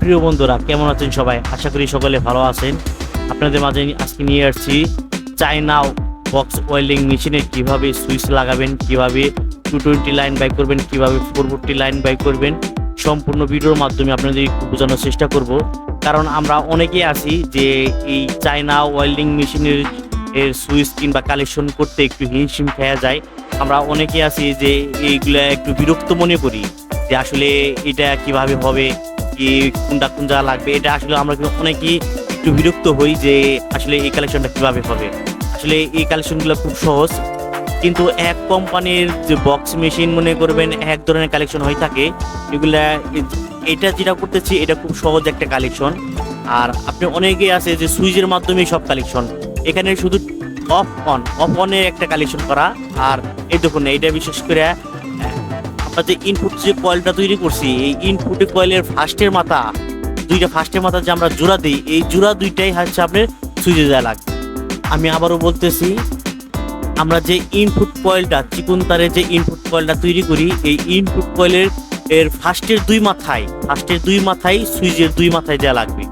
প্রিয় বন্ধুরা, কেমন আছেন সবাই? আশা করি সকলে ভালো আছেন। আপনাদের মাঝে আজকে নিয়ে আসছি চায়না বক্স ওয়েল্ডিং মেশিনে কিভাবে সুইচ লাগাবেন, কিভাবে 220 লাইন বাই করবেন, কিভাবে 440 লাইন বাই করবেন। সম্পূর্ণ ভিডিওর মাধ্যমে আপনাদের একটু বোঝানোর চেষ্টা করব। কারণ আমরা অনেকেই আছি যে এই চায়না ওয়েল্ডিং মেশিনের সুইচ কিংবা কালেকশন করতে একটু হিমশিম খেয়া যায়। আমরা অনেকেই আছি যে এইগুলা একটু বিরক্ত মনে করি যে আসলে এটা কিভাবে হবে, কি কোনটা কোন জায়গা লাগবে। এটা আসলে আমরা অনেকেই একটু বিরক্ত হই যে আসলে এই কালেকশনটা কিভাবে হবে। আসলে এই কালেকশনগুলো খুব সহজ, কিন্তু এক কোম্পানির যে বক্স মেশিন মনে করবেন এক ধরনের কালেকশন হয়ে থাকে। এগুলা এটা যেটা করতেছি এটা খুব সহজ একটা কালেকশন। আর আপনি অনেকেই আছে যে সুইচের মাধ্যমে সব কালেকশন, এখানে শুধু অফ অনের একটা কালেকশন করা। আর এই দেখুন, এটা বিশেষ করে আমরা যে ইনপুট যে কয়েলটা তৈরি করছি, এই ইনপুট কয়েলের ফার্স্টের মাথা যে আমরা জোড়া দিই, এই জোড়া দুইটাই হচ্ছে আপনার সুইচে দেওয়া লাগবে। আমি আবারও বলতেছি, আমরা যে ইনপুট কয়েলটা চিকন তারের যে ইনপুট কয়েলটা তৈরি করি, এই ইনপুট কয়েলের ফার্স্টের দুই মাথায় সুইচের দুই মাথায় দেওয়া লাগবে।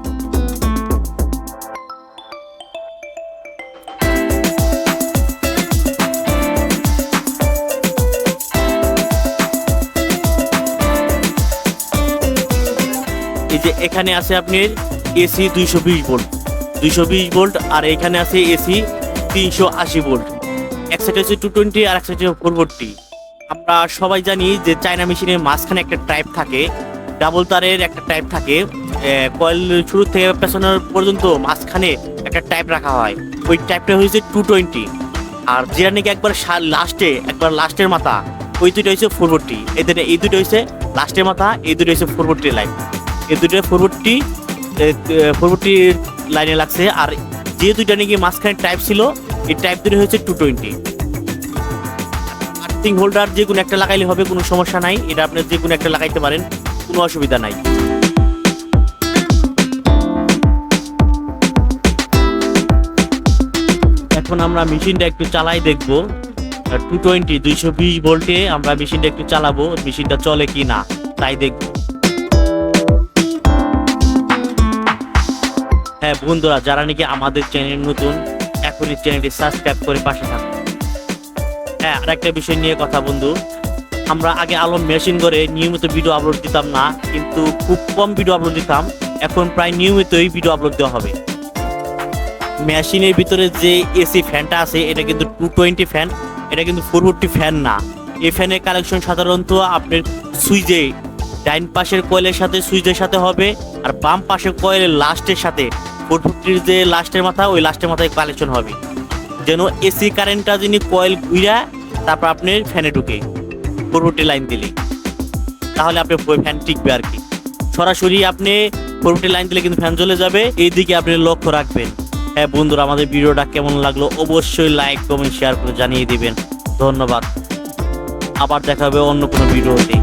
এই যে এখানে আছে আপনার এসি 220 ভোল্ট, আর এখানে আছে এসি 380 ভোল্ট। এক সাইড হচ্ছে 220 আর এক সাইড হচ্ছে 440। আমরা সবাই জানি যে চায়না মেশিনের মাঝখানে একটা টাইপ থাকে, ডাবল তারের একটা টাইপ থাকে। কয়েল শুরু থেকে পেছনের পর্যন্ত মাঝখানে একটা টাইপ রাখা হয়, ওই টাইপটা হয়েছে 220। আর যেটা নাকি একবার লাস্টের মাথা, ওই দুটো হচ্ছে 440। এদের এই দুটো হচ্ছে লাস্টের মাথা, এই দুটো হচ্ছে 440 লাইন। এই দুটো 440 লাইনে লাগছে। আর যে দুইটা নাকি মাঝখানে টাইপ ছিল, এই টাইপ দুটো হচ্ছে 220। আর্থিং হোল্ডার যে কোনো একটা লাগাইলে হবে, কোনো সমস্যা নাই। এটা আপনি যে কোনো একটা লাগাইতে পারেন, কোনো অসুবিধা নাই। এখন আমরা মেশিনটা একটু চালাই দেখব। 220 ভোল্টে আমরা মেশিনটা একটু চালাবো, মেশিনটা চলে কি না তাই দেখব। হ্যাঁ বন্ধুরা, যারা নাকি আমাদের চ্যানেল নতুন, এখনই চ্যানেলটি সাবস্ক্রাইব করে পাশে থাকুন। হ্যাঁ, আর একটা বিষয় নিয়ে কথা বন্ধু, আমরা আগে আলম মেশিন করে নিয়মিত ভিডিও আপলোড দিতাম না, কিন্তু খুব কম ভিডিও আপলোড দিতাম। এখন প্রায় নিয়মিতই ভিডিও আপলোড দেওয়া হবে। মেশিনের ভিতরে যে এসি ফ্যানটা আছে, এটা কিন্তু 220 ফ্যান, এটা কিন্তু 440 ফ্যান না। এই ফ্যানের কালেকশন সাধারণত আপনার সুইচে ডাইন পাশের কয়েলের সাথে সুইচের সাথে হবে, আর বাম পাশের কয়েলের লাস্টের সাথে 440 যে লাস্টের মাথা, ওই লাস্টের মাথায় কালেকশন হবে, যেন এসি কারেন্টটা যিনি কয়েল ঘুরা তারপর আপনার ফ্যানে ঢুকে 440 লাইন দিলে, তাহলে আপনার ফ্যান টিকবে আর কি। সরাসরি আপনি 440 লাইন দিলে কিন্তু ফ্যান জ্বলে যাবে, এই দিকে আপনি লক্ষ্য রাখবেন। হ্যাঁ বন্ধুরা, আমাদের ভিডিওটা কেমন লাগলো অবশ্যই লাইক কমেন্ট শেয়ার করে জানিয়ে দিবেন। ধন্যবাদ। আবার দেখা হবে অন্য কোনো ভিডিওতে।